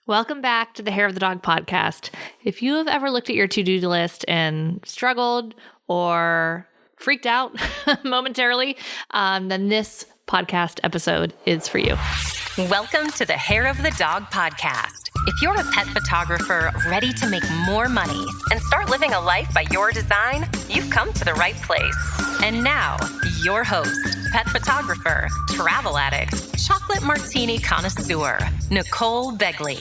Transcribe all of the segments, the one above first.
Welcome back to the Hair of the Dog podcast. If you have ever looked at your to-do list and struggled or freaked out momentarily, then this podcast episode is for you. Welcome to the Hair of the Dog podcast. If you're a pet photographer ready to make more money and start living a life by your design, you've come to the right place. And now, your host, pet photographer, travel addict, chocolate martini connoisseur, Nicole Begley.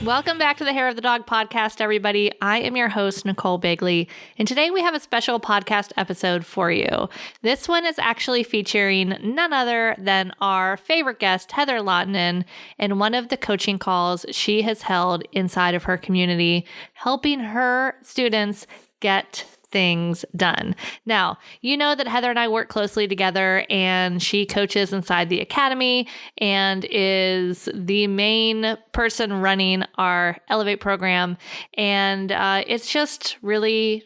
Welcome back to the Hair of the Dog podcast, everybody. I am your host, Nicole Begley, and today we have a special podcast episode for you. This one is actually featuring none other than our favorite guest, Heather Lahtinen, and one of the coaching calls she has held inside of her community, helping her students get things done. Now, you know that Heather and I work closely together, and she coaches inside the academy and is the main person running our Elevate program. And it's just really,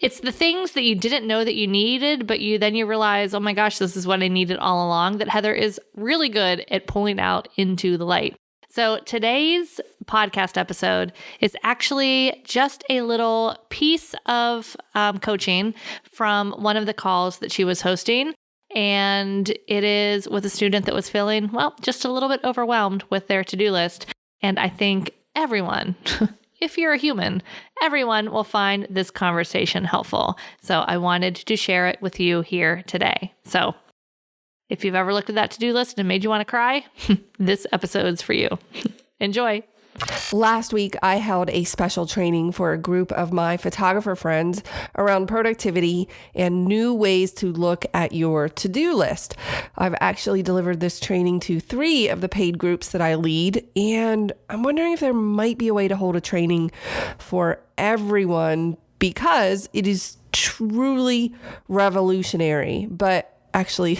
it's the things that you didn't know that you needed, but you realize, oh my gosh, this is what I needed all along, that Heather is really good at pulling out into the light. So today's podcast episode is actually just a little piece of coaching from one of the calls that she was hosting. And it is with a student that was feeling, well, just a little bit overwhelmed with their to-do list. And I think everyone, if you're a human, everyone will find this conversation helpful. So I wanted to share it with you here today. So if you've ever looked at that to-do list and it made you want to cry, this episode's for you. Enjoy. Last week, I held a special training for a group of my photographer friends around productivity and new ways to look at your to-do list. I've actually delivered this training to 3 of the paid groups that I lead, and I'm wondering if there might be a way to hold a training for everyone because it is truly revolutionary. But actually,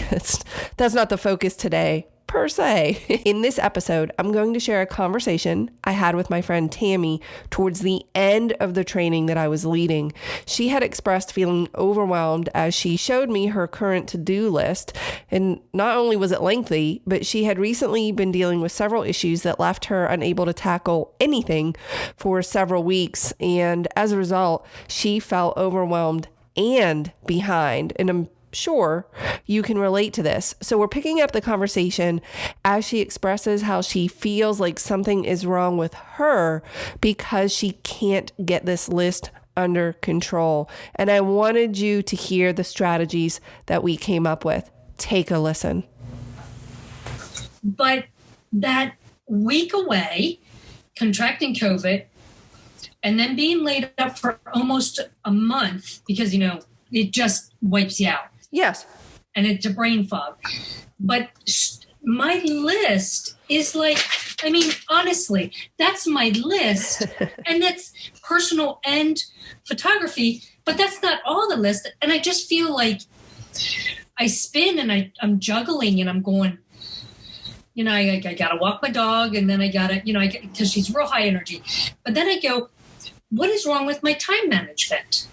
that's not the focus today, per se. In this episode, I'm going to share a conversation I had with my friend Tammy towards the end of the training that I was leading. She had expressed feeling overwhelmed as she showed me her current to-do list. And not only was it lengthy, but she had recently been dealing with several issues that left her unable to tackle anything for several weeks. And as a result, she felt overwhelmed and behind. And I'm sure you can relate to this. So we're picking up the conversation as she expresses how she feels like something is wrong with her because she can't get this list under control. And I wanted you to hear the strategies that we came up with. Take a listen. But that week away, contracting COVID, and then being laid up for almost a month because, it just wipes you out. Yes. And it's a brain fog. But my list is honestly, that's my list. And that's personal and photography, but that's not all the list. And I just feel like I spin and I'm juggling and I'm going, I got to walk my dog and then I got to, because she's real high energy. But then I go, what is wrong with my time management?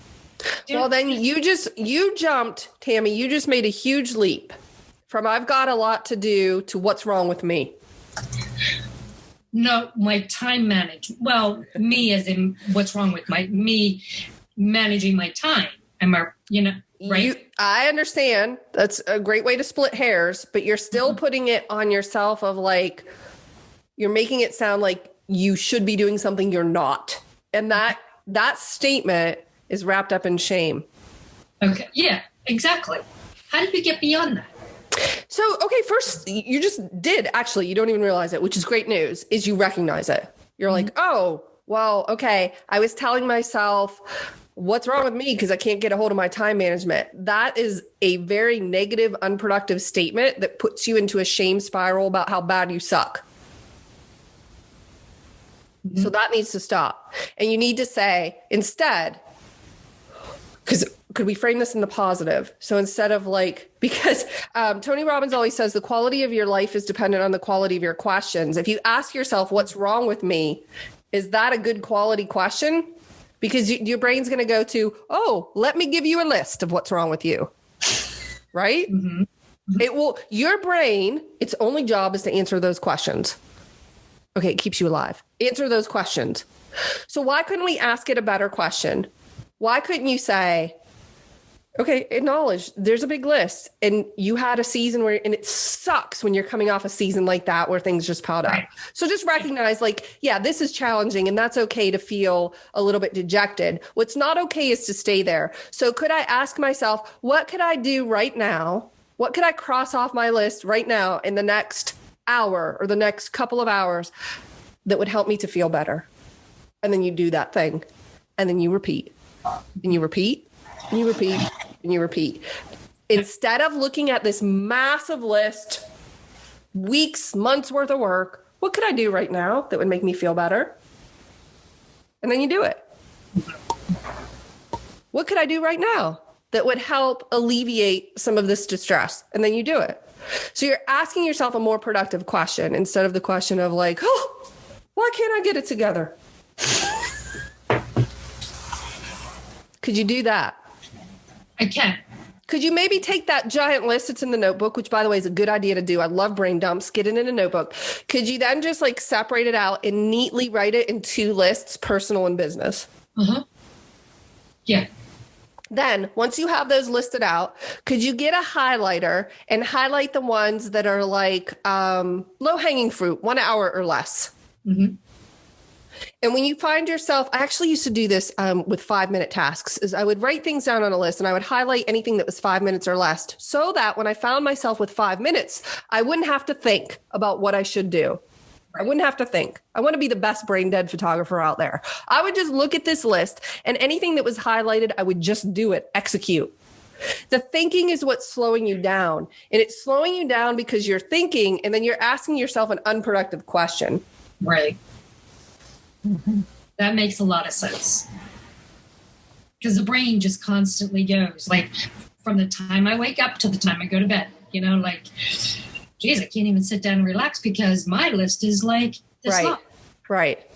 Well, then you jumped, Tammy, you just made a huge leap from I've got a lot to do to what's wrong with me. No, my time management. Well, me as in what's wrong with me managing my time. Right? I understand. That's a great way to split hairs, but you're still putting it on yourself of you're making it sound like you should be doing something you're not. And that statement is wrapped up in shame. Okay. Yeah, exactly. How did we get beyond that? So, okay, first, you just did, actually, you don't even realize it, which is great news, is you recognize it. You're like, oh, well, okay, I was telling myself, what's wrong with me because I can't get a hold of my time management. That is a very negative, unproductive statement that puts you into a shame spiral about how bad you suck. So that needs to stop. And you need to say, instead, because could we frame this in the positive? So instead of because Tony Robbins always says the quality of your life is dependent on the quality of your questions. If you ask yourself, what's wrong with me? Is that a good quality question? Because your brain's going to go to, oh, let me give you a list of what's wrong with you. Right? Mm-hmm. It will, your brain, its only job is to answer those questions. Okay, it keeps you alive. Answer those questions. So why couldn't we ask it a better question? Why couldn't you say, okay, acknowledge there's a big list and you had a season where, and it sucks when you're coming off a season like that where things just piled up. Right. So just recognize like, yeah, this is challenging and that's okay to feel a little bit dejected. What's not okay is to stay there. So could I ask myself, what could I do right now? What could I cross off my list right now in the next hour or the next couple of hours that would help me to feel better? And then you do that thing and then you repeat and you repeat and you repeat and you repeat. Instead of looking at this massive list, weeks, months worth of work, what could I do right now that would make me feel better? And then you do it. What could I do right now that would help alleviate some of this distress? And then you do it. So you're asking yourself a more productive question instead of the question of like, oh, why can't I get it together? Could you do that? I can. Could you maybe take that giant list that's in the notebook, which by the way is a good idea to do. I love brain dumps. Get it in a notebook. Could you then just like separate it out and neatly write it in 2 lists, personal and business? Uh-huh. Yeah. Then once you have those listed out, could you get a highlighter and highlight the ones that are like low hanging fruit, 1 hour or less? Mm-hmm. And when you find yourself, I actually used to do this with 5-minute tasks, is I would write things down on a list and I would highlight anything that was 5 minutes or less so that when I found myself with 5 minutes, I wouldn't have to think about what I should do. I wouldn't have to think. I want to be the best brain dead photographer out there. I would just look at this list and anything that was highlighted, I would just do it, execute. The thinking is what's slowing you down. And it's slowing you down because you're thinking and then you're asking yourself an unproductive question. Right. Mm-hmm. That makes a lot of sense. Because the brain just constantly goes, like, from the time I wake up to the time I go to bed, you know, like, geez, I can't even sit down and relax because my list is like this long. Right.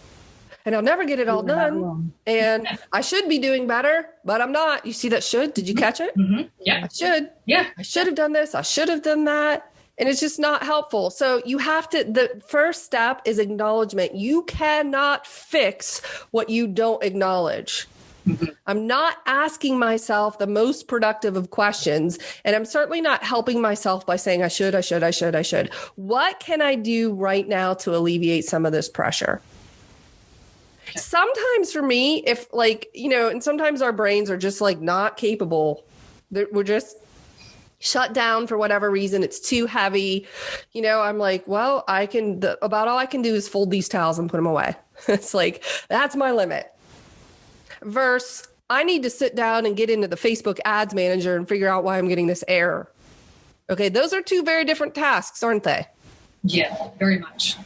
And I'll never get it all done. And I should be doing better, but I'm not. You see that should? Did you catch it? Mm-hmm. Yeah. I should. Yeah. I should have done this. I should have done that. And it's just not helpful. So you have to, the first step is acknowledgement. You cannot fix what you don't acknowledge. Mm-hmm. I'm not asking myself the most productive of questions. And I'm certainly not helping myself by saying I should. What can I do right now to alleviate some of this pressure? Okay. Sometimes for me, if like, you know, and sometimes our brains are just like not capable. We're just shut down for whatever reason. It's too heavy. You know, I'm like, well, about all I can do is fold these towels and put them away. It's like, that's my limit. Versus, I need to sit down and get into the Facebook ads manager and figure out why I'm getting this error. Okay, those are 2 very different tasks, aren't they? Yeah, very much.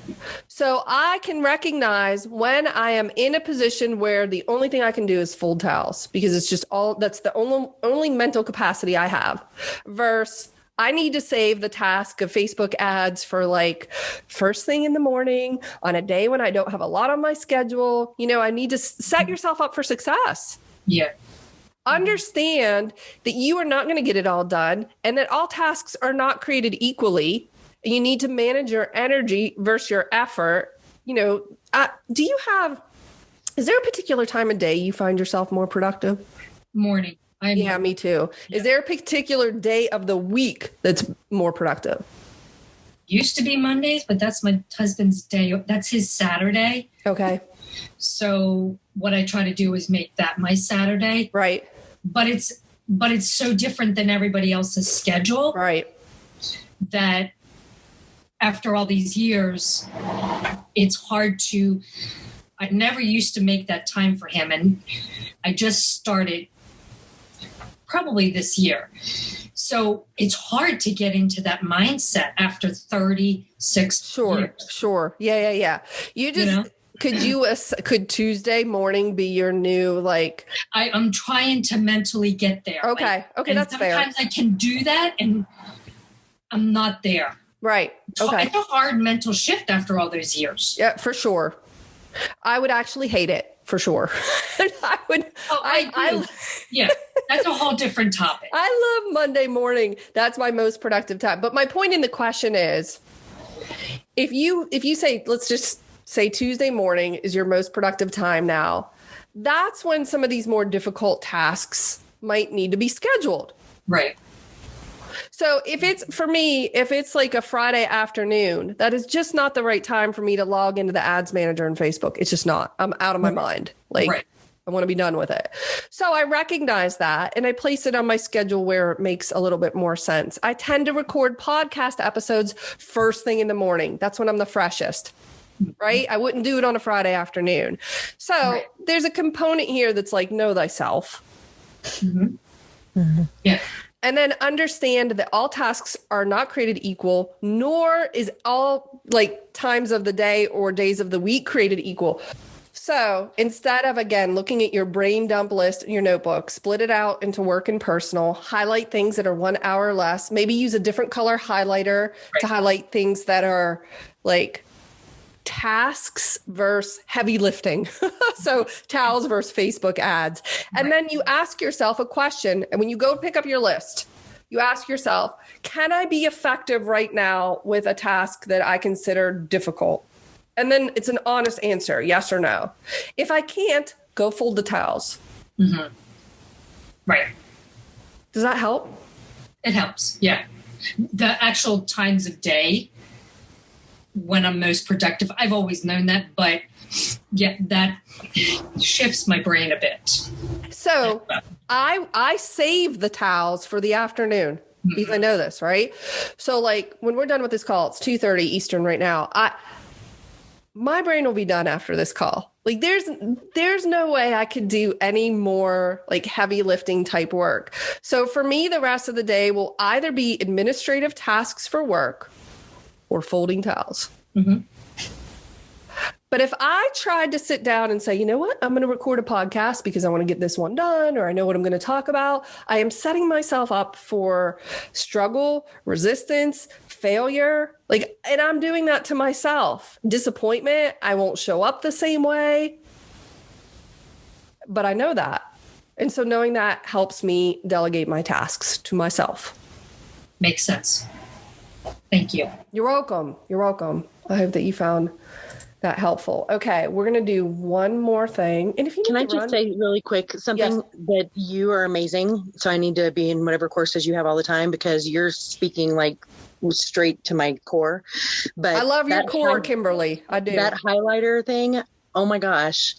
So I can recognize when I am in a position where the only thing I can do is fold towels because it's just that's the only mental capacity I have. Versus I need to save the task of Facebook ads for like first thing in the morning on a day when I don't have a lot on my schedule. You know, I need to set yourself up for success. Yeah. Understand that you are not going to get it all done and that all tasks are not created equally. You need to manage your energy versus your effort. You know, is there a particular time of day you find yourself more productive? Morning. Yeah, me too. Yeah. Is there a particular day of the week that's more productive? Used to be Mondays, but that's my husband's day. That's his Saturday. Okay. So what I try to do is make that my Saturday. Right. But it's so different than everybody else's schedule. Right. That after all these years, it's hard to, I never used to make that time for him. And I just started probably this year. So it's hard to get into that mindset after 36 years. Sure. Yeah. You just, could Tuesday morning be your new, like. I'm trying to mentally get there. Okay. That's fair. Sometimes I can do that and I'm not there. Right. Okay. It's a hard mental shift after all those years. Yeah, for sure. I would actually hate it for sure. Yeah, that's a whole different topic. I love Monday morning. That's my most productive time. But my point in the question is, if you say, let's just say Tuesday morning is your most productive time now, that's when some of these more difficult tasks might need to be scheduled. Right. So if it's like a Friday afternoon, that is just not the right time for me to log into the ads manager in Facebook. It's just not. I'm out of my mind. Like, I want to be done with it. So I recognize that and I place it on my schedule where it makes a little bit more sense. I tend to record podcast episodes first thing in the morning. That's when I'm the freshest, right? I wouldn't do it on a Friday afternoon. So there's a component here that's like, know thyself. Yeah. And then understand that all tasks are not created equal, nor is all like times of the day or days of the week created equal. So instead of, again, looking at your brain dump list in your notebook, split it out into work and personal, highlight things that are 1 hour or less, maybe use a different color highlighter to highlight things that are like tasks versus heavy lifting. So towels versus Facebook ads. And then you ask yourself a question. And when you go pick up your list, you ask yourself, can I be effective right now with a task that I consider difficult? And then it's an honest answer, yes or no. If I can't, go fold the towels. Right. Does that help? It helps. Yeah. The actual times of day when I'm most productive, I've always known that, but yeah, that shifts my brain a bit. So I save the towels for the afternoon because I know this, right? So like when we're done with this call, it's 2:30 Eastern right now. My brain will be done after this call. Like there's no way I could do any more like heavy lifting type work. So for me, the rest of the day will either be administrative tasks for work or folding towels. But if I tried to sit down and say, you know what, I'm going to record a podcast because I want to get this one done, or I know what I'm going to talk about, I am setting myself up for struggle, resistance, failure. Like, and I'm doing that to myself. Disappointment. I won't show up the same way. But I know that. And so knowing that helps me delegate my tasks to myself. Makes sense. Thank you. You're welcome. You're welcome. I hope that you found that helpful. Okay, we're going to do one more thing. And if you can I just say really quick something that you are amazing. So I need to be in whatever courses you have all the time because you're speaking like straight to my core. But I love your core, Kimberly. I do. That highlighter thing. Oh my gosh.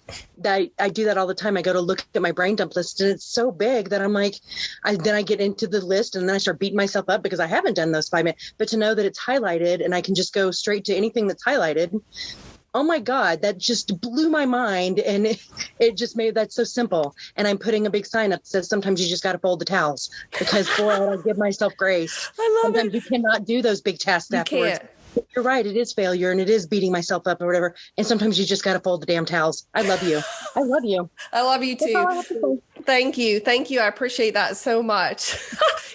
I do that all the time. I go to look at my brain dump list and it's so big that I'm like, then I get into the list and then I start beating myself up because I haven't done those 5 minutes. But to know that it's highlighted and I can just go straight to anything that's highlighted. Oh my God, that just blew my mind. And it just made that so simple. And I'm putting a big sign up that says, sometimes you just got to fold the towels because boy, I give myself grace. Sometimes you cannot do those big tasks afterwards. Can't. You're right. It is failure and it is beating myself up or whatever. And sometimes you just got to fold the damn towels. I love you. I love you. I love you too. Thank you. Thank you. I appreciate that so much.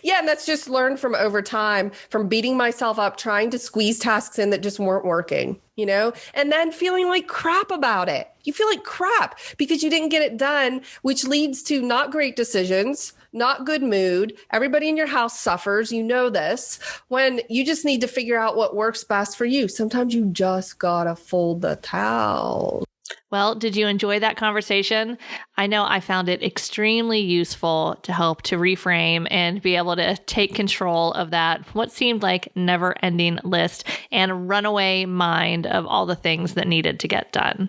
Yeah. And that's just learned from over time, from beating myself up, trying to squeeze tasks in that just weren't working, you know, and then feeling like crap about it. You feel like crap because you didn't get it done, which leads to not great decisions, not good mood. Everybody in your house suffers. You know this, when you just need to figure out what works best for you. Sometimes you just gotta fold the towel. Well, did you enjoy that conversation? I know I found it extremely useful to help to reframe and be able to take control of that, what seemed like never-ending list and runaway mind of all the things that needed to get done.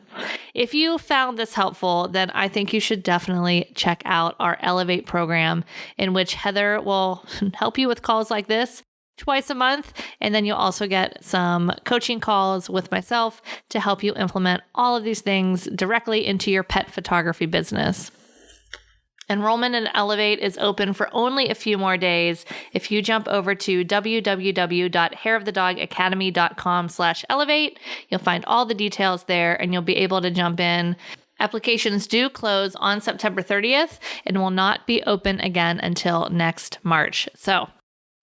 If you found this helpful, then I think you should definitely check out our Elevate program, in which Heather will help you with calls like this twice a month. And then you'll also get some coaching calls with myself to help you implement all of these things directly into your pet photography business. Enrollment in Elevate is open for only a few more days. If you jump over to www.hairofthedogacademy.com/elevate, you'll find all the details there and you'll be able to jump in. Applications do close on September 30th and will not be open again until next March. So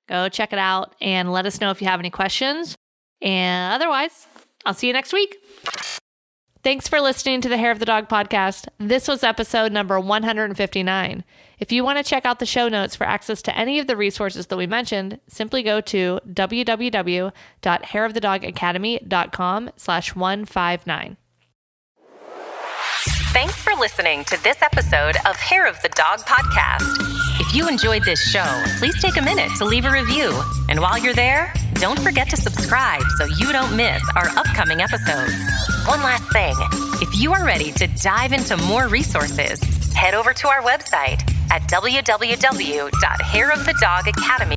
go check it out and let us know if you have any questions. And otherwise, I'll see you next week. Thanks for listening to the Hair of the Dog podcast. This was episode number 159. If you want to check out the show notes for access to any of the resources that we mentioned, simply go to www.hairofthedogacademy.com/159. Thanks for listening to this episode of Hair of the Dog podcast. If you enjoyed this show, please take a minute to leave a review. And while you're there, don't forget to subscribe so you don't miss our upcoming episodes. One last thing, if you are ready to dive into more resources, head over to our website at www.hairofthedogacademy.com.